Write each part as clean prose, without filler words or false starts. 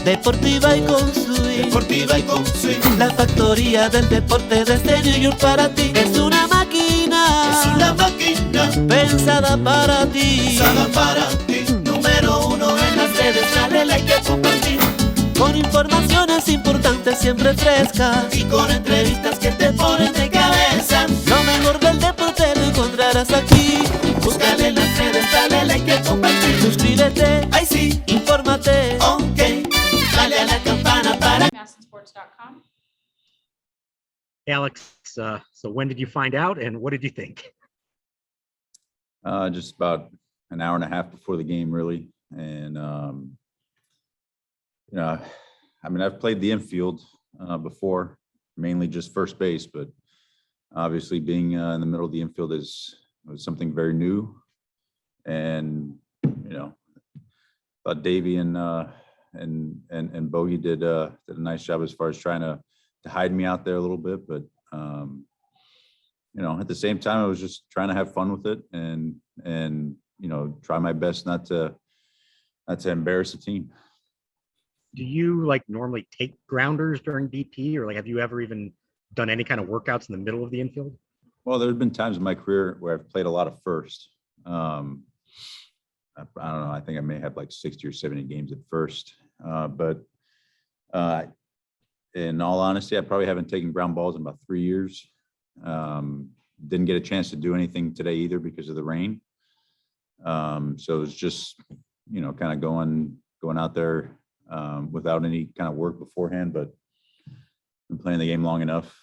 Deportiva y con swing. Deportiva y con swing. La factoría del deporte desde New York para ti. Es una máquina. Es una máquina Pensada para ti. pensada para ti. Número uno en las redes, dale like y compartir. Con informaciones importantes siempre frescas. Y con entrevistas que te ponen de cabeza. Lo mejor del deporte lo encontrarás aquí. Búscale en las redes, dale like y compartir. Suscríbete, Ay sí, infórmate. ok. Dale a la campana para. massinsports.com. Alex, so when did you find out and what did you think? Just about an hour and a half before the game, really. And, you know, I mean, I've played the infield before, mainly just first base, but obviously being in the middle of the infield was something very new. And, you know, thought Davey and Bogey did a nice job as far as trying to hide me out there a little bit, but you know, at the same time, I was just trying to have fun with it and you know, try my best not to embarrass the team. Do you like normally take grounders during BP, or like have you ever even done any kind of workouts in the middle of the infield? Well, there have been times in my career where I've played a lot of first. I don't know. I think I may have like 60 or 70 games at first, but in all honesty, I probably haven't taken ground balls in about 3 years. Didn't get a chance to do anything today either because of the rain. So it's just, you know, kind of going out there without any kind of work beforehand, but been playing the game long enough.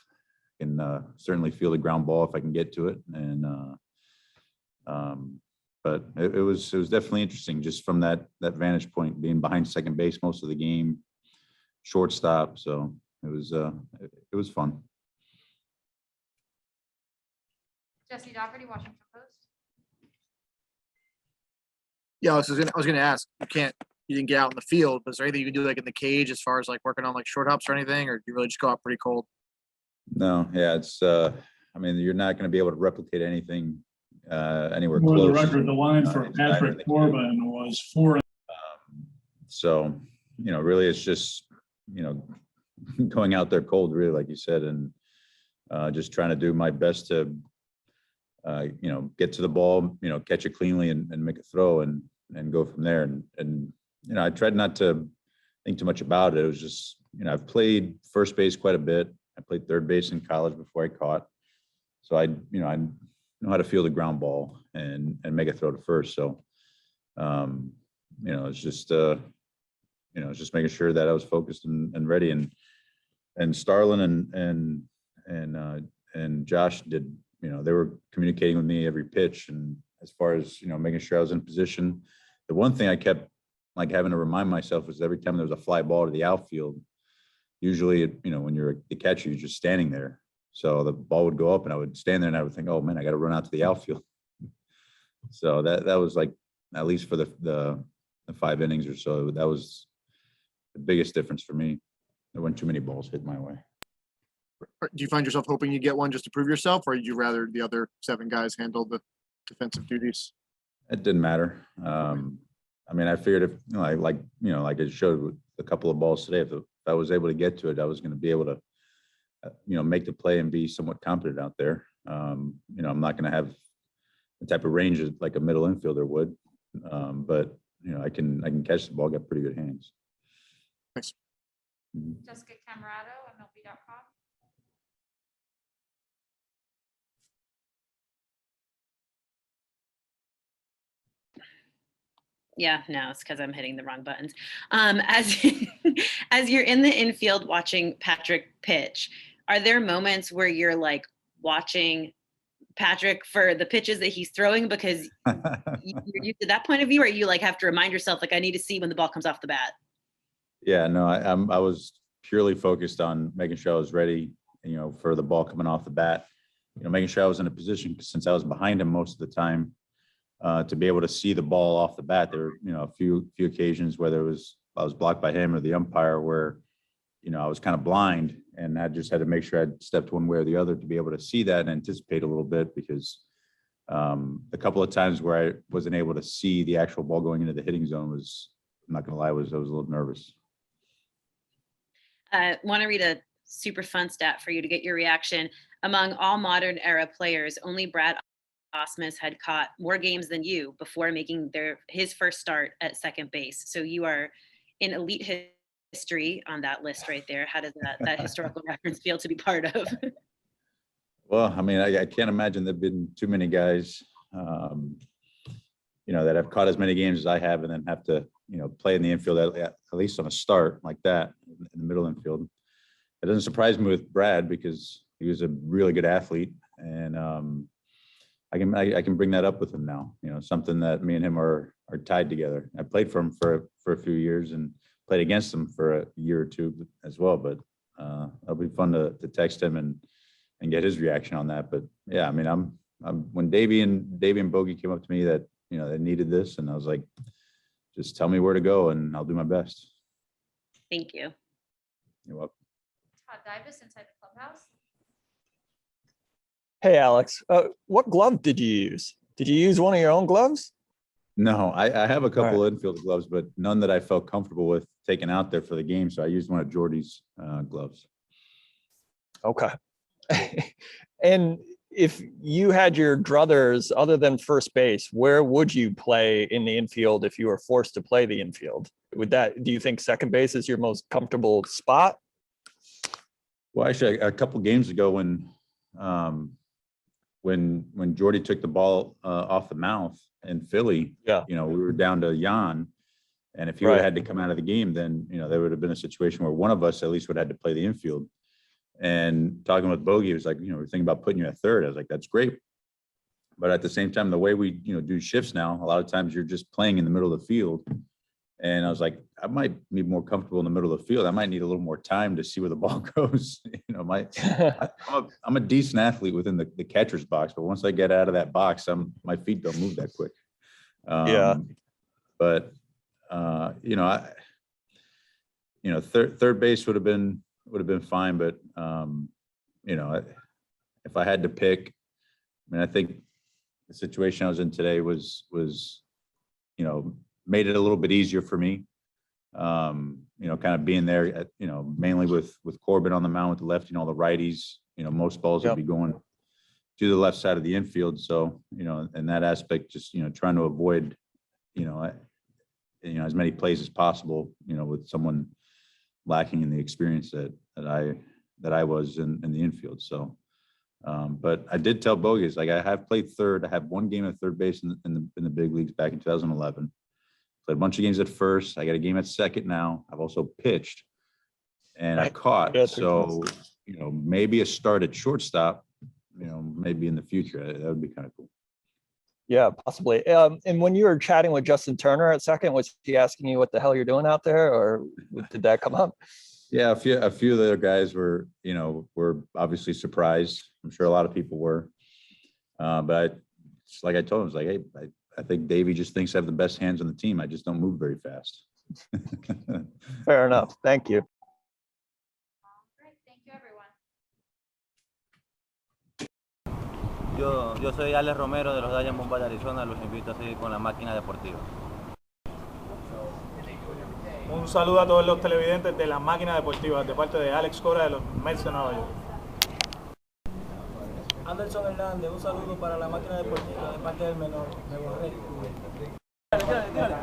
Can certainly feel the ground ball if I can get to it. And but it was definitely interesting just from that vantage point, being behind second base most of the game, shortstop. So it was fun. Jesse Doherty, Washington Post. Yeah, I was gonna ask. You didn't get out in the field, but is there anything you can do like in the cage as far as like working on like short hops or anything, or do you really just go out pretty cold? No, yeah, it's I mean, you're not going to be able to replicate anything anywhere For close. the record, the line for It's not in Patrick the Corbin was 4. So, you know, really it's just, you know, going out there cold, really, like you said, and just trying to do my best to, you know, get to the ball, you know, catch it cleanly and make a throw and go from there. And, you know, I tried not to think too much about it. It was just, you know, I've played first base quite a bit. I played third base in college before I caught. So I know how to feel the ground ball and make a throw to first. So, you know, it's just, you know, it's just making sure that I was focused and ready. And Starlin and Josh did, you know, they were communicating with me every pitch. And as far as, you know, making sure I was in position, the one thing I kept like having to remind myself was every time there was a fly ball to the outfield, usually, you know, when you're the catcher, you're just standing there. So the ball would go up and I would stand there and I would think, oh man, I got to run out to the outfield. So that was like, at least for the 5 innings or so, that was the biggest difference for me. There weren't too many balls hit my way. Do you find yourself hoping you get one just to prove yourself, or would you rather the other 7 guys handle the defensive duties? It didn't matter. I mean, I figured if, you know, like it showed with a couple of balls today, if I was able to get to it, I was going to be able to, you know, make the play and be somewhat competent out there. You know, I'm not going to have the type of range like a middle infielder would, but you know, I can catch the ball, got pretty good hands. Thanks. Jessica Camarado, MLB.com. Yeah, no, it's because I'm hitting the wrong buttons. As as you're in the infield watching Patrick pitch, are there moments where you're like watching Patrick for the pitches that he's throwing because you're used to that point of view, or you like have to remind yourself like I need to see when the ball comes off the bat? Yeah, no, I was purely focused on making sure I was ready, you know, for the ball coming off the bat. You know, making sure I was in a position since I was behind him most of the time. To be able to see the ball off the bat. There were, you know, a few occasions where I was blocked by him or the umpire where, you know, I was kind of blind and I just had to make sure I'd stepped one way or the other to be able to see that and anticipate a little bit because a couple of times where I wasn't able to see the actual ball going into the hitting zone was, I'm not going to lie, I was a little nervous. Want to read a super fun stat for you to get your reaction. Among all modern era players, only Brad Ausmus had caught more games than you before making his first start at second base. So you are in elite history on that list right there. How does that historical reference feel to be part of? Well, I mean, I can't imagine there've been too many guys, that have caught as many games as I have and then have to, play in the infield at least on a start like that in the middle infield. It doesn't surprise me with Brad because he was a really good athlete, and I can bring that up with him now. Something that me and him are tied together. I played for him for a few years and played against him for a year or two as well. But it'll be fun to text him and get his reaction on that. But yeah, I mean, I'm when Davey and Bogey came up to me that they needed this, and I was like, just tell me where to go and I'll do my best. Thank you. You're welcome. Todd Davis inside the clubhouse. Hey, Alex, what glove did you use? Did you use one of your own gloves? No, I have a couple infield gloves, but none that I felt comfortable with taking out there for the game. So I used one of Jordy's gloves. Okay. And if you had your druthers other than first base, where would you play in the infield if you were forced to play the infield? Do you think second base is your most comfortable spot? Well, actually, a couple games ago when Jordy took the ball off the mouth in Philly, we were down to Jan. And if he would have had to come out of the game, then, there would have been a situation where one of us at least would have had to play the infield. And talking with Bogey, he was like, we're thinking about putting you at third. I was like, that's great. But at the same time, the way we, do shifts now, a lot of times you're just playing in the middle of the field. And I was like, I might be more comfortable in the middle of the field. I might need a little more time to see where the ball goes. I'm a decent athlete within the catcher's box, but once I get out of that box, my feet don't move that quick. But third base would have been fine. But if I had to pick, I think the situation I was in today was made it a little bit easier for me. Kind of being there at, mainly with Corbin on the mound with the lefty and all the righties, most balls would be going to the left side of the infield. So, in that aspect, just, trying to avoid, as many plays as possible, with someone lacking in the experience that I was in the infield. So, but I did tell Bogus, like, I have played third. I have one game at third base in the big leagues back in 2011. Played a bunch of games at first. I got a game at second now. I've also pitched and I caught. So, maybe a start at shortstop, maybe in the future. That would be kind of cool. Yeah, possibly. And when you were chatting with Justin Turner at second, was he asking you what the hell you're doing out there, or did that come up? Yeah, a few of the other guys were obviously surprised. I'm sure a lot of people were. But like I told him, I was like, hey, I think Davey just thinks I have the best hands on the team. I just don't move very fast. Fair enough. Thank you. Great, thank you, everyone. Yo soy Alex Romero de los Dodgers Mumbai de Arizona. Los invito a seguir con la máquina deportiva. Un saludo a todos los televidentes de la máquina deportiva de parte de Alex Cora de los Mets de Nueva York. Anderson Hernández, un saludo para la máquina deportiva de parte del menor, de Borré.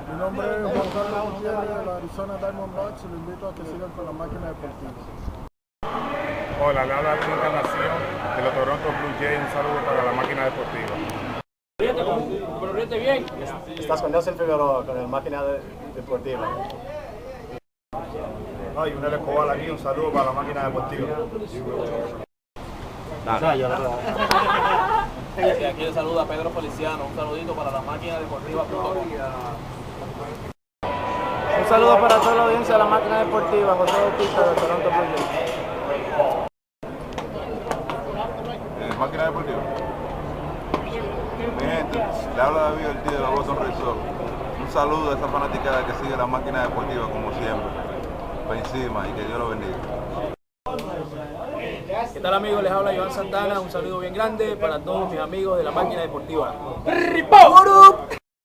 Mi nombre es Juan Carlos Gutiérrez de la Arizona Diamondbacks y lo invito a que sigan con la máquina deportiva. Hola, le habla la Encarnación de los Toronto Blue Jays. Un saludo para la máquina deportiva. Pero ríete bien. Estás con Nelson Figueroa, con la máquina deportiva. Ay, un Escobar aquí, un saludo para la máquina deportiva. Aquí le saluda a Pedro Feliciano. Un saludito para la máquina deportiva. Un saludo para toda la audiencia de la máquina deportiva, José Bautista de Toronto Blue Jays. Máquina deportiva. Mi gente, le habla David Ortiz de los Boston Red Sox. Un saludo a esa fanaticada que sigue la máquina deportiva como siempre. Para encima y que Dios lo bendiga. ¿Qué tal, amigos? Les habla Joan Santana. Un saludo bien grande para todos mis amigos de la máquina deportiva.